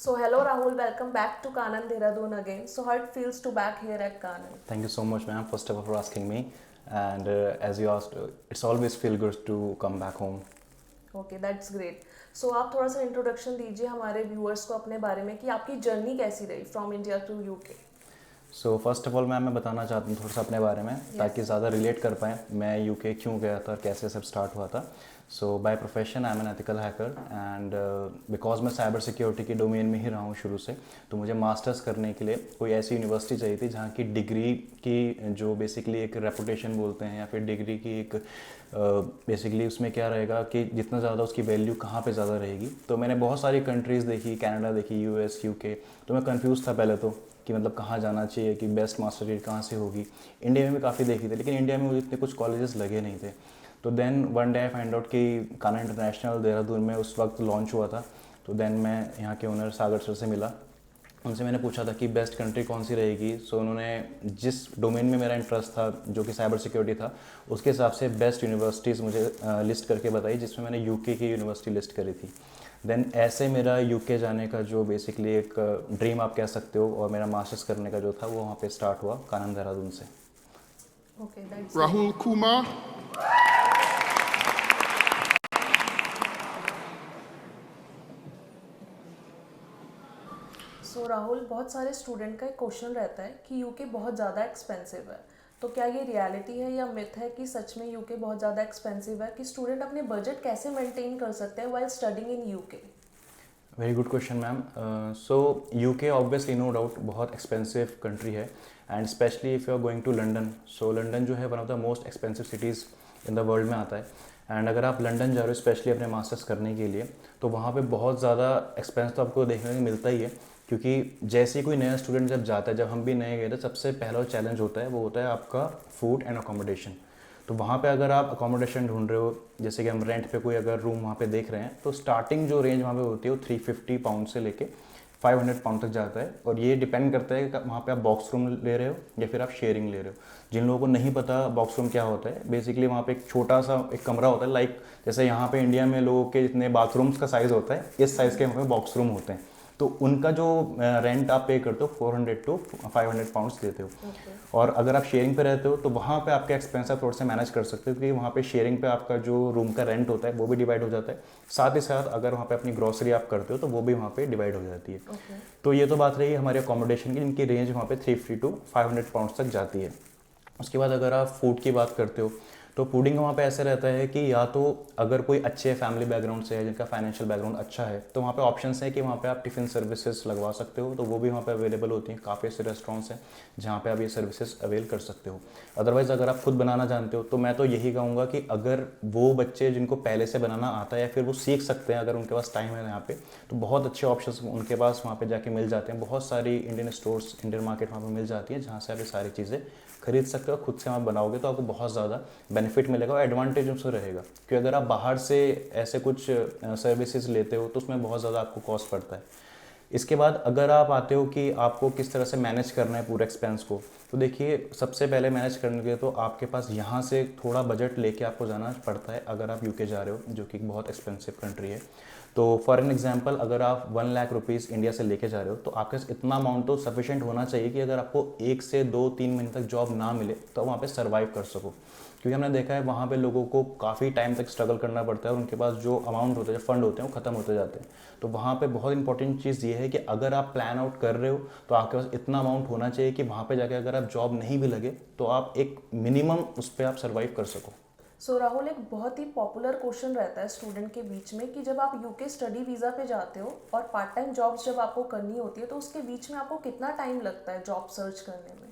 So hello Rahul, welcome back to Kanan Dehradun again. So how it feels to back here at Kanan? Thank you so much, ma'am, first of all, for asking me. And as you asked, it's always feel good to come back home. Okay, that's great. So आप थोड़ा सा introduction दीजिए हमारे viewers को अपने बारे में कि आपकी जर्नी कैसी रही from India to UK. So first of all ma'am मैं बताना चाहता हूँ थोड़ा सा अपने बारे में ताकि ज़्यादा रिलेट कर पाएँ मैं यूके क्यों गया था और कैसे सब स्टार्ट हुआ था. So by profession I am an ethical hacker and because मैं साइबर सिक्योरिटी के डोमेन में ही रहा हूँ शुरू से, तो मुझे मास्टर्स करने के लिए कोई ऐसी यूनिवर्सिटी चाहिए थी जहाँ की डिग्री की जो बेसिकली एक रेपुटेशन बोलते हैं या फिर डिग्री की एक बेसिकली उसमें क्या रहेगा कि जितना ज़्यादा उसकी वैल्यू कहाँ पे ज़्यादा रहेगी. तो मैंने बहुत सारी कंट्रीज़ देखी, कनाडा देखी, यूएस, यूके. तो मैं कंफ्यूज था पहले तो कि मतलब कहाँ जाना चाहिए, कि बेस्ट मास्टर डिग्री कहाँ से होगी. इंडिया में भी काफ़ी देखी थी लेकिन इंडिया में मुझे इतने कुछ कॉलेजेस लगे नहीं थे. तो then one day I find out कि कान्हा इंटरनेशनल देहरादून में उस वक्त लॉन्च हुआ था. तो देन मैं यहाँ के ओनर सागर सर से मिला, उनसे मैंने पूछा था कि बेस्ट कंट्री कौन सी रहेगी. सो उन्होंने जिस डोमेन में मेरा इंटरेस्ट था जो कि साइबर सिक्योरिटी था उसके हिसाब से बेस्ट यूनिवर्सिटीज़ मुझे लिस्ट करके बताई, जिसमें मैंने यूके की यूनिवर्सिटी लिस्ट करी थी. देन ऐसे मेरा यूके जाने का जो बेसिकली एक ड्रीम आप कह सकते हो और मेरा मास्टर्स करने का जो था वो वहाँ पे स्टार्ट हुआ कानन देहरादून से. Okay, that's Rahul Kumar. सो राहुल, बहुत सारे स्टूडेंट का एक क्वेश्चन रहता है कि यूके बहुत ज़्यादा एक्सपेंसिव है. तो क्या ये रियलिटी है या मिथ है कि सच में यूके बहुत ज़्यादा एक्सपेंसिव है, कि स्टूडेंट अपने बजट कैसे मेंटेन कर सकते हैं while studying in UK? Very good question ma'am. So UK obviously no doubt बहुत एक्सपेंसिव कंट्री है and specially if you are going to London. So London जो है one of the most expensive cities in the world में आता है. And अगर आप London जा रहे हो स्पेशली अपने मास्टर्स करने के लिए तो वहाँ पे बहुत ज़्यादा एक्सपेंस तो आपको देखने को मिलता ही है, क्योंकि जैसे ही कोई नया स्टूडेंट जब जाता है, जब हम भी नए गए थे, सबसे पहला चैलेंज होता है वो होता है आपका फूड एंड अकोमोडेशन. तो वहाँ पे अगर आप अकोमोडेशन ढूंढ रहे हो, जैसे कि हम रेंट पे कोई अगर रूम वहाँ पे देख रहे हैं, तो स्टार्टिंग जो रेंज वहाँ पे होती है वो 350 पाउंड से लेके 500 पाउंड तक जाता है. और ये डिपेंड करता है कि वहाँ पे आप बॉक्स रूम ले रहे हो या फिर आप शेयरिंग ले रहे हो. जिन लोगों को नहीं पता बॉक्स रूम क्या होता है, बेसिकली वहाँ पे एक छोटा सा एक कमरा होता है, लाइक जैसे यहाँ पे इंडिया में लोगों के जितने बाथरूम्स का साइज़ होता है इस साइज़ के वहाँ पे बॉक्स रूम होते हैं. तो उनका जो रेंट आप पे करते हो 400 टू 500 पाउंड्स देते हो. और अगर आप शेयरिंग पे रहते हो तो वहाँ पे आपके एक्सपेंस आप थोड़ा सा मैनेज कर सकते हो, क्योंकि वहाँ पे शेयरिंग पे आपका जो रूम का रेंट होता है वो भी डिवाइड हो जाता है. साथ ही साथ अगर वहाँ पे अपनी ग्रॉसरी आप करते हो तो वो भी वहाँ पे डिवाइड हो जाती है. तो ये तो बात रही हमारे अकोमोडेशन की, जिनकी रेंज वहाँ पे 350 टू 500 पाउंड्स तक जाती है. उसके बाद अगर आप फूड की बात करते हो तो फूडिंग वहाँ पे ऐसे रहता है कि या तो अगर कोई अच्छे फैमिली बैकग्राउंड से है, जिनका फाइनेंशियल बैकग्राउंड अच्छा है, तो वहाँ पे ऑप्शंस हैं कि वहाँ पे आप टिफ़िन सर्विसेज लगवा सकते हो. तो वो भी वहाँ पे अवेलेबल होती हैं. काफ़ी ऐसे रेस्टोरेंट्स हैं जहाँ पे आप ये सर्विसेज अवेल कर सकते हो. अदरवाइज़ अगर आप खुद बनाना जानते हो तो मैं तो यही कहूँगा कि अगर वो बच्चे जिनको पहले से बनाना आता है या फिर वो सीख सकते हैं, अगर उनके पास टाइम है यहाँ पे, तो बहुत अच्छे ऑप्शन उनके पास वहाँ पे जाके मिल जाते हैं. बहुत सारी इंडियन स्टोर्स, इंडियन मार्केट वहाँ पे मिल जाती है जहाँ से आप ये सारी चीज़ें खरीद सकते हो. खुद से आप बनाओगे तो आपको बहुत ज़्यादा बेनिफिट मिलेगा और एडवांटेज उससे रहेगा, क्योंकि अगर आप बाहर से ऐसे कुछ सर्विसेज लेते हो तो उसमें बहुत ज़्यादा आपको कॉस्ट पड़ता है. इसके बाद अगर आप आते हो कि आपको किस तरह से मैनेज करना है पूरे एक्सपेंस को, तो देखिए सबसे पहले मैनेज करने के लिए तो आपके पास यहाँ से थोड़ा बजट लेके आपको जाना पड़ता है अगर आप यूके जा रहे हो, जो कि बहुत एक्सपेंसिव कंट्री है. तो फॉर एन एग्जांपल अगर आप 1 लाख रुपीज़ इंडिया से लेके जा रहे हो तो आपके पास इतना अमाउंट तो सफिशिएंट होना चाहिए कि अगर आपको 1 से 2-3 महीने तक जॉब ना मिले तो वहाँ पे सर्वाइव कर सको. क्योंकि हमने देखा है वहाँ पे लोगों को काफ़ी टाइम तक स्ट्रगल करना पड़ता है और उनके पास जो अमाउंट होते हैं, जो फंड होते हैं, वो ख़त्म होते जाते हैं. तो वहाँ पे बहुत इंपॉर्टेंट चीज़ ये है कि अगर आप प्लान आउट कर रहे हो तो आपके पास इतना अमाउंट होना चाहिए कि वहाँ पे जाके अगर आप जॉब नहीं भी लगे तो आप एक मिनिमम उस पर आप सर्वाइव कर सको. सो राहुल, एक बहुत ही पॉपुलर क्वेश्चन रहता है स्टूडेंट के बीच में कि जब आप यूके स्टडी वीज़ा पे जाते हो और पार्ट टाइम जॉब्स जब आपको करनी होती है तो उसके बीच में आपको कितना टाइम लगता है जॉब सर्च करने में?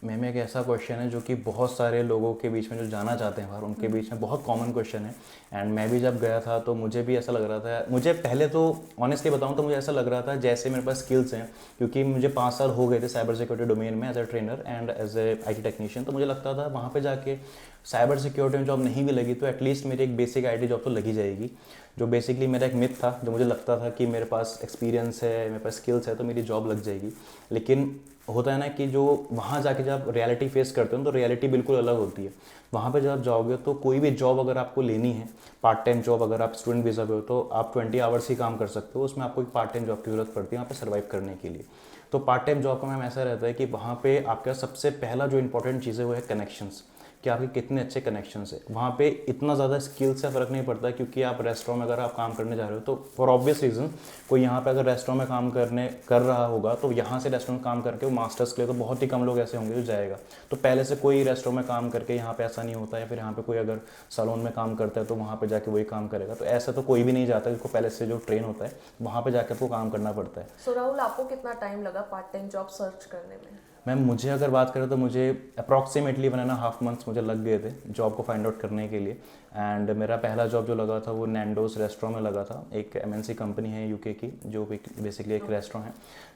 मैम एक ऐसा क्वेश्चन है जो कि बहुत सारे लोगों के बीच में जो जाना चाहते हैं बाहर, उनके बीच में बहुत कॉमन क्वेश्चन है. एंड मैं भी जब गया था तो मुझे भी ऐसा लग रहा था, मुझे पहले तो ऑनेस्टली बताऊं तो मुझे ऐसा लग रहा था जैसे मेरे पास स्किल्स हैं, क्योंकि मुझे 5 साल हो गए थे साइबर सिक्योरिटी डोमेन में as a trainer and as a IT technician. तो मुझे लगता था वहाँ पर जाके साइबर सिक्योरिटी में जॉब नहीं भी लगी तो एटलीस्ट मेरी एक बेसिक IT जॉब तो लगी जाएगी. जो बेसिकली मेरा एक मिथ था, जो मुझे लगता था कि मेरे पास एक्सपीरियंस है, मेरे पास स्किल्स है तो मेरी जॉब लग जाएगी. लेकिन होता है ना कि जो वहाँ जाके जब आप रियलिटी फेस करते हो तो रियलिटी बिल्कुल अलग होती है। वहाँ पे जब आप जाओगे तो कोई भी जॉब अगर आपको लेनी है, पार्ट टाइम जॉब, अगर आप स्टूडेंट वीज़ा पे हो तो आप 20 आवर्स ही काम कर सकते हो, उसमें आपको एक पार्ट टाइम जॉब की ज़रूरत पड़ती है वहाँ पे सर्वाइव करने के लिए। तो पार्ट टाइम जॉब का मैम ऐसा रहता है कि वहाँ पे आपका सबसे पहला जो इंपॉर्टेंट चीज़ है वो है कनेक्शंस, कि आपके कितने अच्छे कनेक्शंस है। वहाँ पे इतना ज़्यादा स्किल से फ़र्क नहीं पड़ता, क्योंकि आप रेस्टोरेंट में अगर आप काम करने जा रहे हो तो फॉर ऑब्वियस रीज़न कोई यहाँ पे अगर रेस्टोरेंट में काम कर रहा होगा तो यहाँ से रेस्टोरेंट में काम करके वो मास्टर्स के लिए तो बहुत ही कम लोग ऐसे होंगे जो जाएगा। तो पहले से कोई रेस्टोरेंट में काम करके यहाँ पे ऐसा नहीं होता है, फिर यहाँ पे कोई अगर सैलून में काम करता है तो वहाँ पे जाके वही काम करेगा। तो ऐसा तो कोई भी नहीं जाता, जिसको पहले से जो ट्रेन होता है वहाँ पे जाके आपको काम करना पड़ता है। सो राहुल, आपको कितना टाइम लगा पार्ट टाइम जॉब सर्च करने में? मैम मुझे अगर बात करें तो मुझे अप्रॉक्सीमेटली 1.5 मंथ्स मुझे लग गए थे जॉब को फाइंड आउट करने के लिए। एंड मेरा पहला जॉब जो लगा था वो नैंडोस रेस्टोरेंट में लगा था, एक MNC कंपनी है यूके की जो बेसिकली एक रेस्टोरेंट है।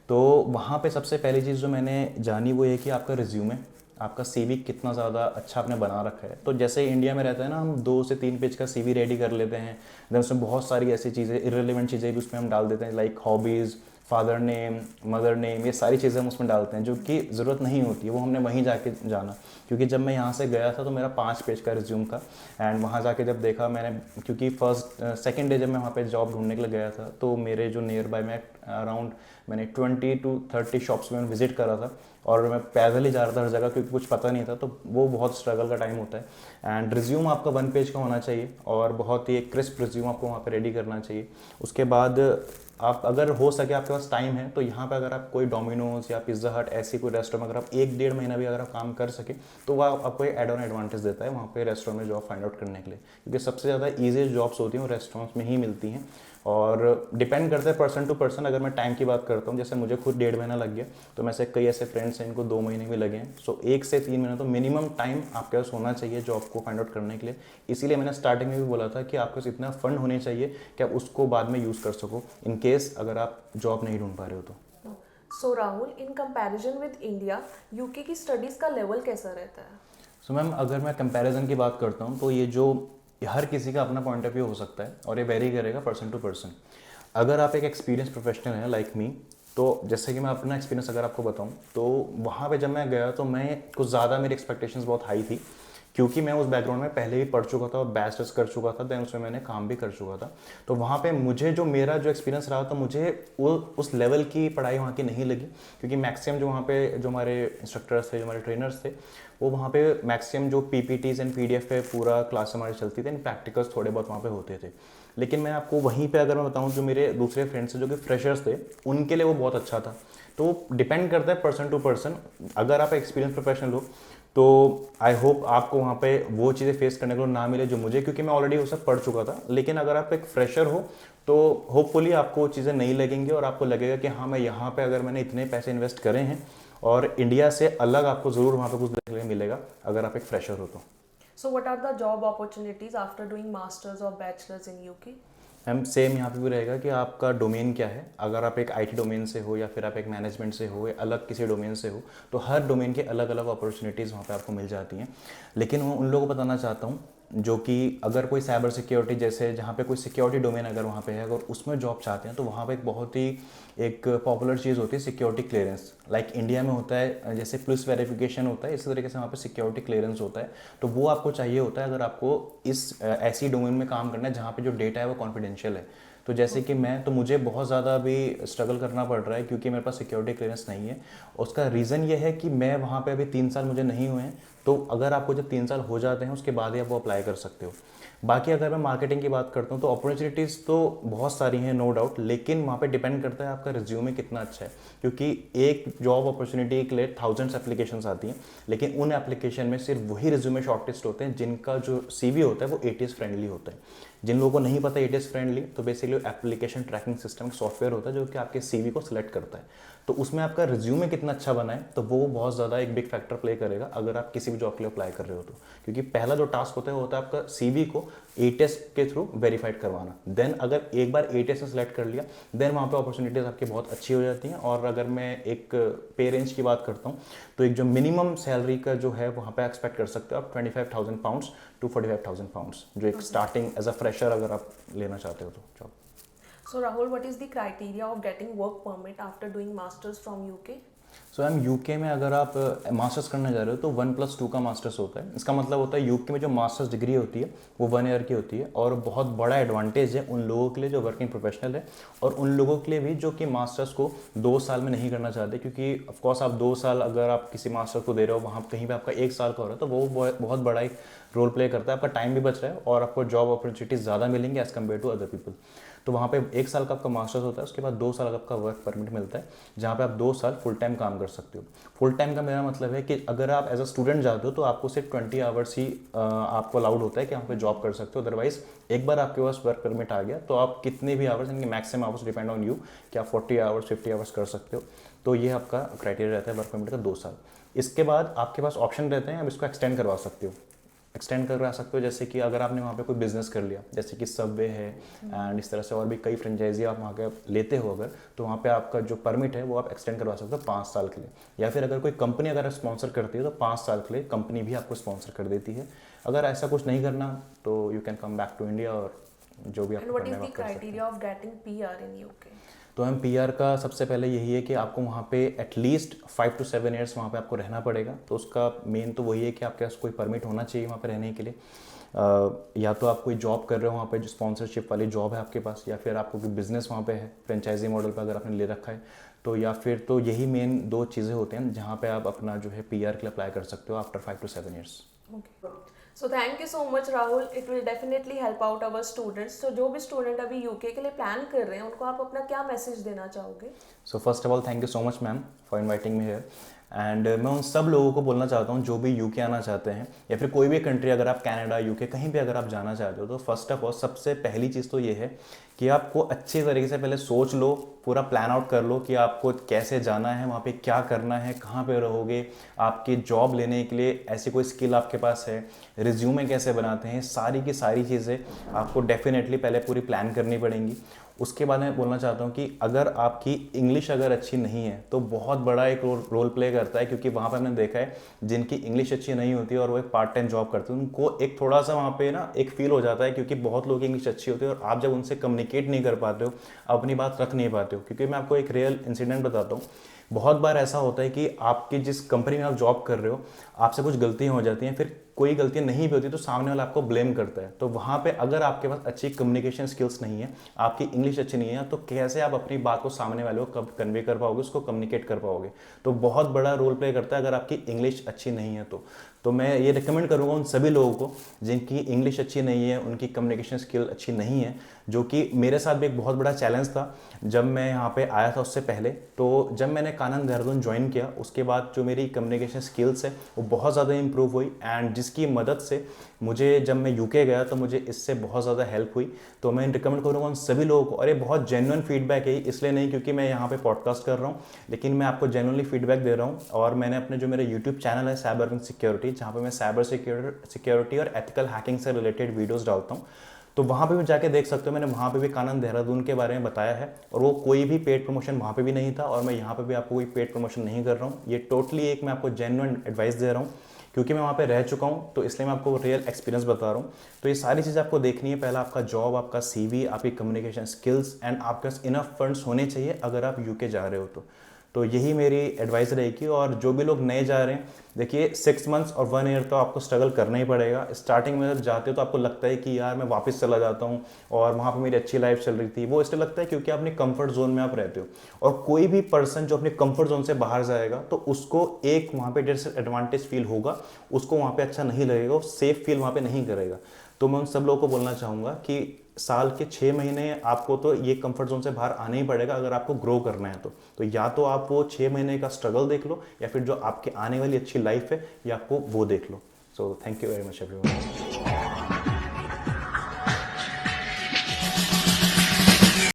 तो वहाँ पे सबसे पहली चीज़ जो मैंने जानी वो ये कि आपका रिज्यूमे, आपका CV कितना ज़्यादा अच्छा आपने बना रखा है। तो जैसे इंडिया में रहता है ना, हम 2 से 3 पेज का CV रेडी कर लेते हैं, देन उसमें बहुत सारी ऐसी चीज़ें, इररिलेवेंट चीज़ें भी उसमें हम डाल देते हैं, like hobbies, father name, mother name, ये सारी चीज़ें हम उसमें डालते हैं जो कि ज़रूरत नहीं होती है। वो हमने वहीं जाके जाना, क्योंकि जब मैं यहाँ से गया था तो मेरा 5 पेज का रिज्यूम था। एंड वहाँ जाके जब देखा मैंने, क्योंकि सेकंड डे जब मैं वहाँ पे जॉब ढूंढने के लिए गया था तो मेरे जो नियर बाय में अराउंड मैंने 20 to 30 शॉप्स में विजिट करा था, और मैं पैदल ही जा रहा था हर जगह क्योंकि कुछ पता नहीं था। तो वो बहुत स्ट्रगल का टाइम होता है। एंड रिज्यूम आपका 1 पेज का होना चाहिए और बहुत ही एक क्रिस्प रिज्यूम आपको वहाँ पे रेडी करना चाहिए। उसके बाद आप अगर हो सके आपके पास टाइम है तो यहाँ पे अगर आप कोई डोमिनोज या पिज़्ज़ा हट ऐसी कोई रेस्टोरेंट में अगर आप 1-1.5 महीना भी अगर आप काम कर सके तो वह आपको एक एड ऑन एडवांटेज देता है वहाँ पे रेस्टोरेंट में जॉब फाइंड आउट करने के लिए, क्योंकि सबसे ज़्यादा ईजी जॉब्स होती हैं वो रेस्टोरेंट्स में ही मिलती हैं। और डिपेंड करता है पर्सन टू पर्सन। अगर मैं टाइम की बात करता हूँ, जैसे मुझे खुद 1.5 महीना लग गया, तो मैं से कई ऐसे फ्रेंड्स हैं इनको 2 महीने भी लगे हैं। सो 1 से 3 महीना तो मिनिमम टाइम आपके पास होना चाहिए जॉब को फाइंड आउट करने के लिए। इसीलिए मैंने स्टार्टिंग में भी बोला था कि आपके पास इतना फंड होने चाहिए कि आप उसको बाद में यूज़ कर सको इन केस अगर आप जॉब नहीं ढूंढ पा रहे हो तो। So Rahul, in comparison with India, UK की स्टडीज़ का लेवल कैसा रहता है? सो मैम अगर मैं कंपैरिजन की बात करता हूँ तो ये जो हर किसी का अपना पॉइंट ऑफ व्यू हो सकता है और ये वेरी करेगा पर्सन टू पर्सन। अगर आप एक एक्सपीरियंस प्रोफेशनल हैं लाइक मी, तो जैसे कि मैं अपना एक्सपीरियंस अगर आपको बताऊं तो वहाँ पे जब मैं गया तो मैं कुछ ज़्यादा मेरी एक्सपेक्टेशंस बहुत हाई थी, क्योंकि मैं उस बैकग्राउंड में पहले ही पढ़ चुका था और बैचलर्स कर चुका था, देन उसमें मैंने काम भी कर चुका था। तो वहाँ पे मुझे जो मेरा जो एक्सपीरियंस रहा था मुझे वो उस लेवल की पढ़ाई वहाँ की नहीं लगी, क्योंकि मैक्सिमम जो वहाँ पे जो हमारे इंस्ट्रक्टर्स थे, जो हमारे ट्रेनर्स थे, वो वहाँ पे मैक्सिमम जो PPTs एंड PDF पे पूरा क्लास हमारी चलती थी, एंड प्रैक्टिकल्स थोड़े बहुत वहाँ पे होते थे। लेकिन मैं आपको वहीं पे अगर मैं बताऊँ जो मेरे दूसरे फ्रेंड्स हैं जो कि फ्रेशर्स थे, उनके लिए वो बहुत अच्छा था। तो डिपेंड करता है पर्सन टू पर्सन। अगर आप एक्सपीरियंस प्रोफेशनल हो तो आई होप आपको वहाँ पे वो चीज़ें फेस करने को ना मिले जो मुझे, क्योंकि मैं ऑलरेडी वो सब पढ़ चुका था। लेकिन अगर आप एक फ्रेशर हो तो होपफुली आपको चीज़ें नहीं लगेंगी और आपको लगेगा कि हाँ मैं यहाँ पे अगर मैंने इतने पैसे इन्वेस्ट करे हैं, और इंडिया से अलग आपको ज़रूर वहाँ पे कुछ देखने को मिलेगा अगर आप एक फ्रेशर हो तो। So what are the job opportunities after doing masters or bachelors in UK? Ma'am same यहाँ पे भी रहेगा कि आपका डोमेन क्या है। अगर आप एक IT डोमेन से हो या फिर आप एक मैनेजमेंट से हो या अलग किसी डोमेन से हो, तो हर डोमेन के अलग अलग अपॉर्चुनिटीज़ वहाँ पे आपको मिल जाती हैं। लेकिन मैं उन लोगों को बताना चाहता हूँ जो कि अगर कोई साइबर सिक्योरिटी जैसे जहाँ पे कोई सिक्योरिटी डोमेन अगर वहाँ पे है, अगर उसमें जॉब चाहते हैं तो वहाँ पे एक बहुत ही एक पॉपुलर चीज़ होती है सिक्योरिटी क्लियरेंस। लाइक इंडिया में होता है जैसे पुलिस वेरिफिकेशन होता है, इसी तरीके से वहाँ पे सिक्योरिटी क्लियरेंस होता है। तो वो आपको चाहिए होता है अगर आपको इस ऐसी डोमेन में काम करना है जहाँ पे जो डेटा है वो कॉन्फिडेंशियल है। तो जैसे कि मैं तो मुझे बहुत ज़्यादा अभी स्ट्रगल करना पड़ रहा है क्योंकि मेरे पास सिक्योरिटी क्लियरेंस नहीं है। उसका रीज़न ये है कि मैं वहाँ पे अभी 3 साल मुझे नहीं हुए हैं। तो अगर आपको जब 3 साल हो जाते हैं उसके बाद ही आप वो अप्लाई कर सकते हो। बाकी अगर मैं मार्केटिंग की बात करता हूँ तो अपॉर्चुनिटीज़ तो बहुत सारी हैं नो डाउट, लेकिन वहाँ पे डिपेंड करता है आपका रिज्यूमे कितना अच्छा है। क्योंकि एक जॉब अपॉर्चुनिटी के लिए थाउजेंड्स एप्लीकेशंस आती हैं, लेकिन उन एप्लीकेशन में सिर्फ वही रिज्यूमे शॉर्टलिस्ट होते हैं जिनका जो CV होता है वो ATS फ्रेंडली होता है। जिन लोगों को नहीं पता ATS फ्रेंडली, तो basically application tracking system software होता है जो कि आपके CV को सिलेक्ट करता है। तो उसमें आपका रिज्यूमे कितना अच्छा बना है तो वो बहुत ज़्यादा एक बिग फैक्टर प्ले करेगा अगर आप किसी भी जॉब के लिए अप्लाई कर रहे हो तो। क्योंकि पहला जो टास्क होता है वो होता है आपका CV को ATS के थ्रू वेरीफाइड करवाना। देन अगर एक बार ATS ने सेलेक्ट कर लिया, देन वहाँ पे अपॉर्चुनिटीज़ आपकी बहुत अच्छी हो जाती हैं। और अगर मैं एक पे रेंज की बात करता हूँ तो एक जो मिनिमम सैलरी का जो है वहाँ पे एक्सपेक्ट कर सकते हो आप 25,000 पाउंड्स टू 45,000 पाउंड्स, जो एक स्टार्टिंग एज अ फ्रेशर अगर आप लेना चाहते हो तो job. So Rahul, what is the criteria of getting work permit after doing masters from UK? So ma'am UK में अगर आप मास्टर्स करने जा रहे हो तो 1+2 का मास्टर्स होता है। इसका मतलब होता है यूके में जो मास्टर्स डिग्री होती है वो 1 ईयर की होती है, और बहुत बड़ा एडवांटेज है उन लोगों के लिए जो वर्किंग प्रोफेशनल है, और उन लोगों के लिए भी जो कि मास्टर्स को 2 साल में नहीं करना चाहते, क्योंकि ऑफकोर्स आप 2 साल अगर आप किसी मास्टर को दे रहे हो, वहाँ कहीं पर आपका 1 साल का हो रहा है, तो वो बहुत बड़ा एक रोल प्ले करता है। आपका टाइम भी बच रहा है और आपको जॉब अपॉर्चुनिटीज़ ज़्यादा मिलेंगी as compare to other people. तो वहाँ पे 1 साल का आपका मास्टर्स होता है, उसके बाद 2 साल का आपका वर्क परमिट मिलता है, जहाँ पे आप 2 साल फुल टाइम काम कर सकते हो। फुल टाइम का मेरा मतलब है कि अगर आप एज अ स्टूडेंट जाते हो तो आपको सिर्फ 20 आवर्स ही आपको अलाउड होता है कि वहाँ पे जॉब कर सकते हो। अदरवाइज एक बार आपके पास वर्क परमिट आ गया तो आप कितने भी आवर्स, यानी maximum hours depend on you, कि आप 40 आवर्स 50 आवर्स कर सकते हो। तो ये आपका क्राइटेरिया रहता है वर्क परमिट का 2 साल। इसके बाद आपके पास ऑप्शन रहते हैं, आप इसको एक्सटेंड करवा सकते हो। एक्सटेंड करवा सकते हो जैसे कि अगर आपने वहाँ पे कोई बिजनेस कर लिया, जैसे कि सबवे है एंड इस तरह से और भी कई फ्रेंचाइजी आप वहाँ के लेते हो अगर, तो वहाँ पे आपका जो परमिट है वो आप एक्सटेंड करवा सकते हो 5 साल के लिए। या फिर अगर कोई कंपनी अगर स्पॉन्सर करती है तो 5 साल के लिए कंपनी भी आपको स्पॉन्सर कर देती है। अगर ऐसा कुछ नहीं करना तो you can come back to India और जो भी आपको करना है आप कर सकते हैं। Criteria of getting PR in UK? तो हम पीआर का सबसे पहले यही है कि आपको वहाँ पे एटलीस्ट 5 to 7 ईयर्स वहाँ पे आपको रहना पड़ेगा। तो उसका मेन तो वही है कि आपके पास कोई परमिट होना चाहिए वहाँ पे रहने के लिए। या तो आप कोई जॉब कर रहे हो वहाँ पे जो स्पॉन्सरशिप वाली जॉब है आपके पास, या फिर आपको कोई बिजनेस वहाँ पे है फ्रेंचाइजी मॉडल पे अगर आपने ले रखा है तो, या फिर तो यही मेन 2 चीज़ें होते हैं जहाँ पे आप अपना जो है पीआर के लिए अप्लाई कर सकते हो after 5 to 7 years. Okay. So thank you so much Rahul, it will definitely help out our students. तो जो भी स्टूडेंट अभी यूके के लिए प्लान कर रहे हैं उनको आप अपना क्या मैसेज देना चाहोगे? सो first of all thank you so much ma'am for inviting me here. And मैं उन सब लोगों को बोलना चाहता हूँ जो भी यूके आना चाहते हैं, या फिर कोई भी कंट्री, अगर आप कनाडा यूके कहीं भी अगर आप जाना चाहते हो, तो फर्स्ट ऑफ ऑल सबसे पहली चीज़ तो ये है कि आपको अच्छे तरीके से पहले सोच लो, पूरा प्लान आउट कर लो कि आपको कैसे जाना है, वहाँ पे क्या करना है, कहाँ पे रहोगे, आपकी जॉब लेने के लिए ऐसी कोई स्किल आपके पास है, रिज्यूमे कैसे बनाते हैं, सारी की सारी चीज़ें आपको डेफिनेटली पहले पूरी प्लान करनी पड़ेंगी। उसके बाद मैं बोलना चाहता हूँ कि अगर आपकी इंग्लिश अगर अच्छी नहीं है तो बहुत बड़ा एक रोल प्ले करता है, क्योंकि वहाँ पर हमने देखा है जिनकी इंग्लिश अच्छी नहीं होती और वो एक पार्ट टाइम जॉब करते हैं, उनको एक थोड़ा सा वहाँ पे ना एक फील हो जाता है, क्योंकि बहुत लोगों की इंग्लिश अच्छी होती है और आप जब उनसे कम्युनिकेट नहीं कर पाते हो, अपनी बात रख नहीं पाते हो। क्योंकि मैं आपको एक रियल इंसिडेंट बताता हूँ। बहुत बार ऐसा होता है कि आपकी जिस कंपनी में आप जॉब कर रहे हो आपसे कुछ गलतियाँ हो जाती हैं, फिर कोई गलतियाँ नहीं भी होती तो सामने वाला आपको ब्लेम करता है। तो वहाँ पे अगर आपके पास अच्छी कम्युनिकेशन स्किल्स नहीं है, आपकी इंग्लिश अच्छी नहीं है, तो कैसे आप अपनी बात को सामने वाले को कब कन्वे कर पाओगे, उसको कम्युनिकेट कर पाओगे। तो बहुत बड़ा रोल प्ले करता है अगर आपकी इंग्लिश अच्छी नहीं है तो मैं ये रिकमेंड करूँगा उन सभी लोगों को जिनकी इंग्लिश अच्छी नहीं है, उनकी कम्युनिकेशन स्किल अच्छी नहीं है, जो कि मेरे साथ भी एक बहुत बड़ा चैलेंज था जब मैं यहाँ पे आया था उससे पहले। तो जब मैंने कानन देहरादून ज्वाइन किया उसके बाद जो मेरी कम्युनिकेशन स्किल्स है वो बहुत ज़्यादा इंप्रूव हुई, एंड जिसकी मदद से मुझे जब मैं यूके गया तो मुझे इससे बहुत ज़्यादा हेल्प हुई। तो मैं रिकमेंड करूँगा उन सभी लोगों को, और ये बहुत जेन्युइन फीडबैक है, इसलिए नहीं क्योंकि मैं यहाँ पे पॉडकास्ट कर रहा हूँ, लेकिन मैं आपको जेन्युइनली फीडबैक दे रहा हूँ। और मैंने अपने जो मेरा यूट्यूब चैनल है साइबर अर्बन सिक्योरिटी, जहाँ पे मैं साइबर सिक्योरिटी और एथिकल हैकिंग से रिलेटेड वीडियोज़ डालता हूँ, तो वहाँ पे भी जाके देख सकते हो। मैंने वहाँ पे भी कानन देहरादून के बारे में बताया है, और वो कोई भी पेड प्रमोशन वहाँ पे भी नहीं था, और मैं यहाँ पे भी आपको कोई पेड प्रमोशन नहीं कर रहा हूँ। ये टोटली एक मैं आपको जेन्युइन एडवाइस दे रहा हूँ, क्योंकि मैं वहाँ पे रह चुका हूँ, तो इसलिए मैं आपको रियल एक्सपीरियंस बता रहा हूँ। तो ये सारी चीज़ें आपको देखनी है, पहला आपका जॉब, आपका CV, आपकी कम्युनिकेशन स्किल्स, एंड आपके पास इनफ फंड्स होने चाहिए अगर आप यूके जा रहे हो तो यही मेरी एडवाइस रहेगी। और जो भी लोग नए जा रहे हैं, देखिए 6 मंथ्स और 1 ईयर तो आपको स्ट्रगल करना ही पड़ेगा। स्टार्टिंग में जब जाते हो तो आपको लगता है कि यार मैं वापस चला जाता हूँ और वहाँ पे मेरी अच्छी लाइफ चल रही थी, वो इसलिए लगता है क्योंकि अपनी कंफर्ट जोन में आप रहते हो। और कोई भी पर्सन जो अपने कंफर्ट जोन से बाहर जाएगा तो उसको एक वहाँ पे डिसएडवांटेज फील होगा, उसको वहाँ पे अच्छा नहीं लगेगा, वो सेफ फील वहाँ पे नहीं करेगा। तो मैं उन सब लोगों को बोलना चाहूँगा कि साल के 6 महीने आपको तो ये कंफर्ट जोन से बाहर आना ही पड़ेगा अगर आपको ग्रो करना है तो या तो आप वो 6 महीने का स्ट्रगल देख लो, या फिर जो आपकी आने वाली अच्छी लाइफ है या आपको वो देख लो। So thank you very much everyone.